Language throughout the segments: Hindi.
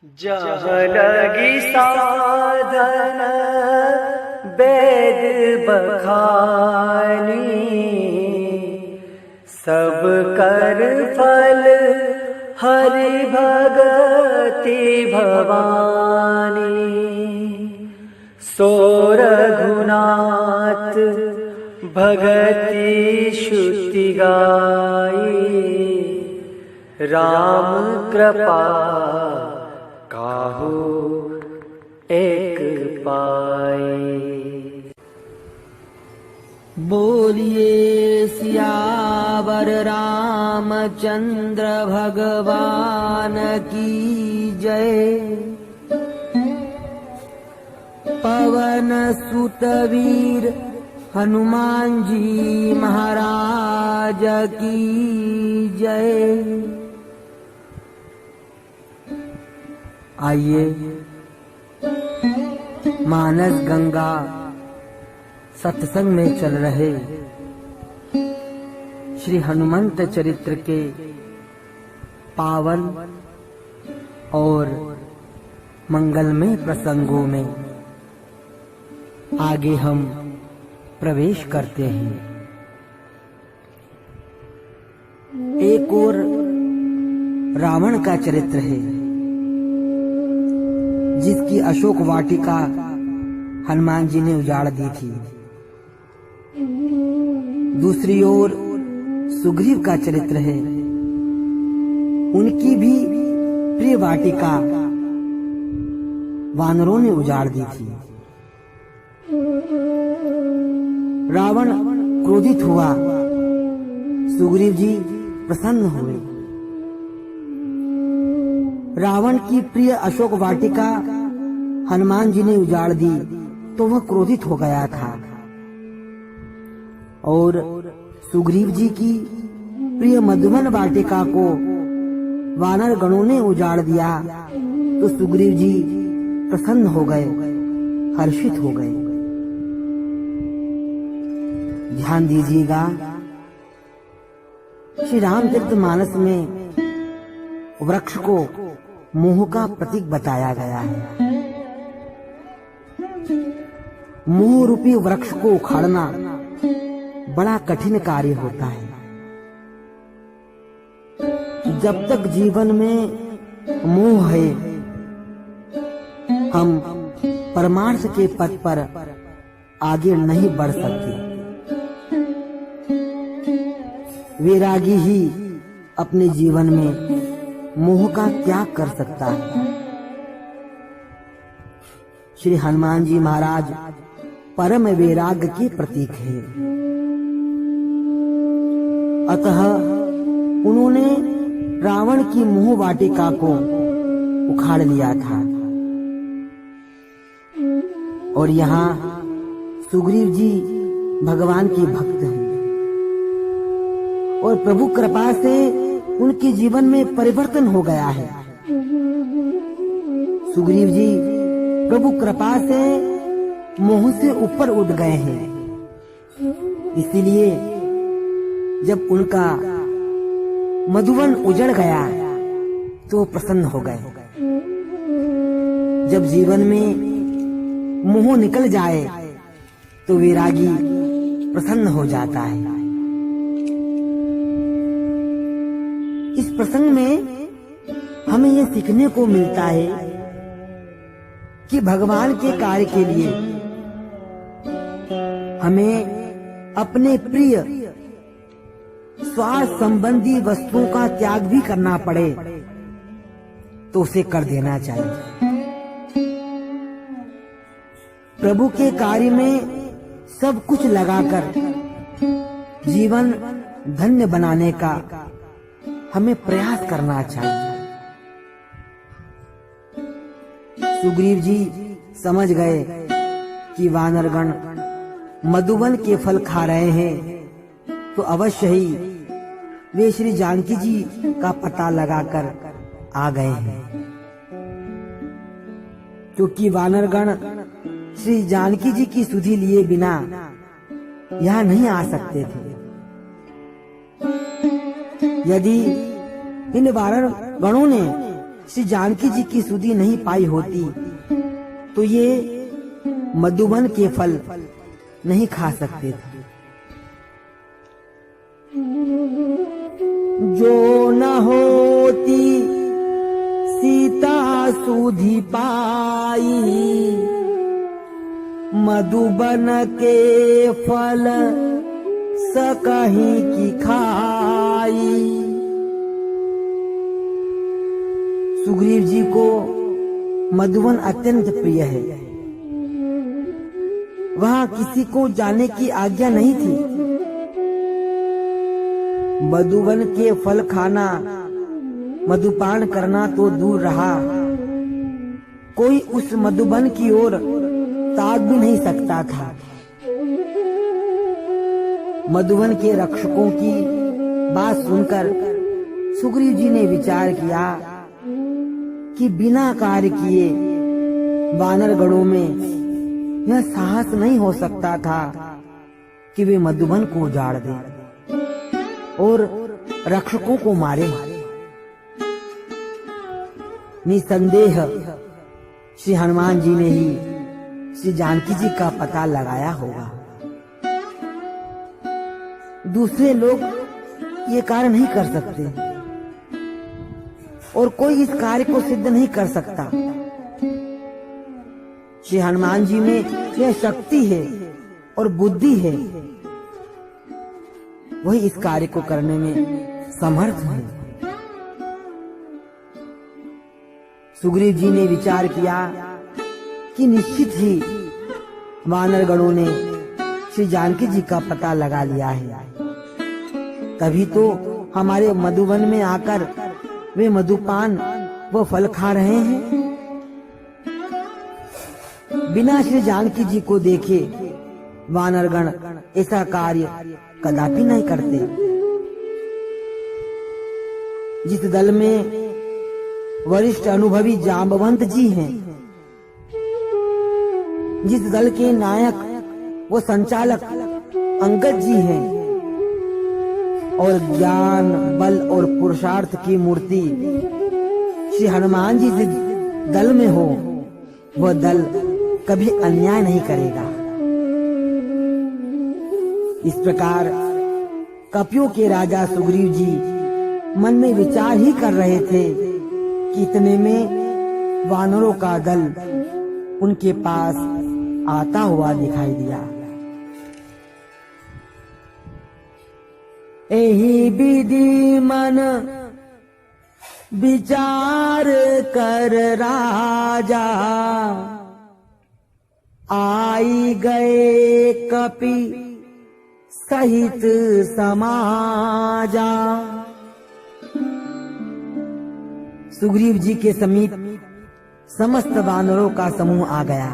जहाँ लगी साधन वेद बखानी, सब कर फल हरि भगति भवानी। सो रघुनाथ भगति श्रुति गाई, राम कृपा काहू एक पाई। बोलिए सियावर रामचंद्र भगवान की जय। पवन सुत वीर हनुमान जी महाराज की जय। आइए मानस गंगा सत्संग में चल रहे श्री हनुमंत चरित्र के पावन और मंगलमय प्रसंगों में आगे हम प्रवेश करते हैं। एक और रावण का चरित्र है जिसकी अशोक वाटिका हनुमान जी ने उजाड़ दी थी। दूसरी ओर सुग्रीव का चरित्र है, उनकी भी प्रिय वाटिका वानरों ने उजाड़ दी थी। रावण क्रोधित हुआ, सुग्रीव जी प्रसन्न हुए। रावण की प्रिय अशोक वाटिका हनुमान जी ने उजाड़ दी तो वह क्रोधित हो गया था, और सुग्रीव जी की प्रिय मधुवन वाटिका को वानर गणों ने उजाड़ दिया तो सुग्रीव जी प्रसन्न हो गए, हर्षित हो गए। ध्यान दीजिएगा, श्री रामचरितमानस में वृक्ष को मोह का प्रतीक बताया गया है। मोह रूपी वृक्ष को उखाड़ना बड़ा कठिन कार्य होता है। जब तक जीवन में मोह है, हम परमार्थ के पथ पर आगे नहीं बढ़ सकते। वैरागी ही अपने जीवन में मोह का त्याग कर सकता है। श्री हनुमान जी महाराज परम वैराग्य के प्रतीक है। अतः उन्होंने रावण की मोह वाटिका को उखाड़ लिया था, और यहाँ सुग्रीव जी भगवान के भक्त हैं, और प्रभु कृपा से उनके जीवन में परिवर्तन हो गया है। सुग्रीव जी प्रभु कृपा से मोह से ऊपर उठ गए हैं। इसीलिए जब उनका मधुवन उजड़ गया तो प्रसन्न हो गए। जब जीवन में मोह निकल जाए तो वैरागी प्रसन्न हो जाता है। इस प्रसंग में हमें यह सीखने को मिलता है कि भगवान के कार्य के लिए हमें अपने प्रिय स्वार्थ संबंधी वस्तुओं का त्याग भी करना पड़े तो उसे कर देना चाहिए। प्रभु के कार्य में सब कुछ लगाकर जीवन धन्य बनाने का हमें प्रयास करना चाहिए। सुग्रीव जी समझ गए कि वानरगण मधुवन के फल खा रहे हैं, तो अवश्य ही वे श्री जानकी जी का पता लगाकर आ गए हैं, क्योंकि वानरगण श्री जानकी जी की सुधि लिए बिना यहाँ नहीं आ सकते थे। यदि इन वानर गणों ने श्री जानकी जी की सुधि नहीं पाई होती तो ये मधुबन के फल नहीं खा सकते थे। जो न होती सीता सुधि पाई, मधुबन के फल सकहीं की खाई। सुग्रीव जी को मधुबन अत्यंत प्रिय है। वहां किसी को जाने की आज्ञा नहीं थी। मधुबन के फल खाना, मधुपान करना तो दूर रहा, कोई उस मधुबन की ओर ताक भी नहीं सकता था। मधुबन के रक्षकों की बात सुनकर सुग्रीव जी ने विचार किया कि बिना कार्य किए वानरगणों में यह साहस नहीं हो सकता था कि वे मधुबन को उजाड़ दें और रक्षकों को मारे। निसंदेह श्री हनुमान जी ने ही श्री जानकी जी का पता लगाया होगा। दूसरे लोग ये कार्य नहीं कर सकते और कोई इस कार्य को सिद्ध नहीं कर सकता। श्री हनुमान जी में यह शक्ति है और बुद्धि है, वही इस कार्य को करने में समर्थ है। सुग्रीव जी ने विचार किया कि निश्चित ही वानरगणों ने श्री जानकी जी का पता लगा लिया है, तभी तो हमारे मधुवन में आकर वे मधुपान वो फल खा रहे हैं। बिना श्री जानकी जी को देखे वानरगण ऐसा कार्य कदापि नहीं करते। जिस दल में वरिष्ठ अनुभवी जांबवंत जी हैं, जिस दल के नायक वो संचालक अंगद जी हैं और ज्ञान, बल और पुरुषार्थ की मूर्ति श्री हनुमान जी जिस दल में हो, वह दल कभी अन्याय नहीं करेगा। इस प्रकार कपियों के राजा सुग्रीव जी मन में विचार ही कर रहे थे कि इतने में वानरों का दल उनके पास आता हुआ दिखाई दिया। एही विधि मन विचार कर राजा, आई गए कपि सहित समाजा। सुग्रीव जी के समीप समस्त वानरों का समूह आ गया।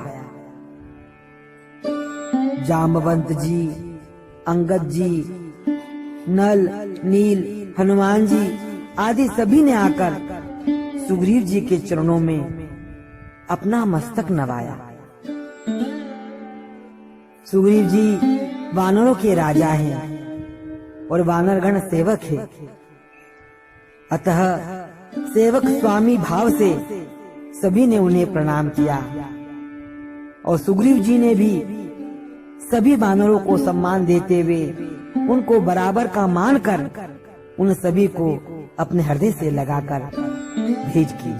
जांबवंत जी, अंगद जी, नल, नील, हनुमान जी आदि सभी ने आकर सुग्रीव जी के चरणों में अपना मस्तक नवाया। सुग्रीव जी वानरों के राजा हैं और वानरगण सेवक है, अतः सेवक स्वामी भाव से सभी ने उन्हें प्रणाम किया और सुग्रीव जी ने भी सभी वानरों को सम्मान देते हुए उनको बराबर का मानकर उन सभी को अपने हृदय से लगाकर भेंट की।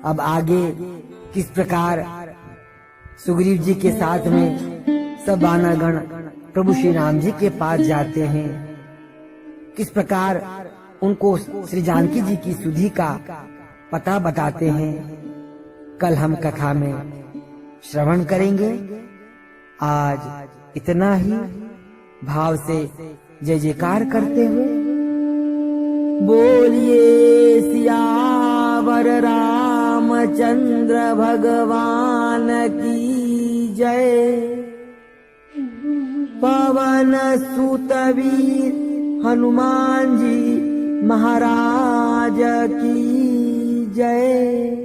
अब आगे किस प्रकार सुग्रीव जी के साथ में सब वानरगण प्रभु श्री राम जी के पास जाते हैं, किस प्रकार उनको श्री जानकी जी की सुधि का पता बताते हैं, कल हम कथा में श्रवण करेंगे। आज इतना ही। भाव से जय जयकार करते हुए बोलिए सियावर रामचंद्र भगवान की जय। पवन सुत वीर हनुमान जी महाराज की जय।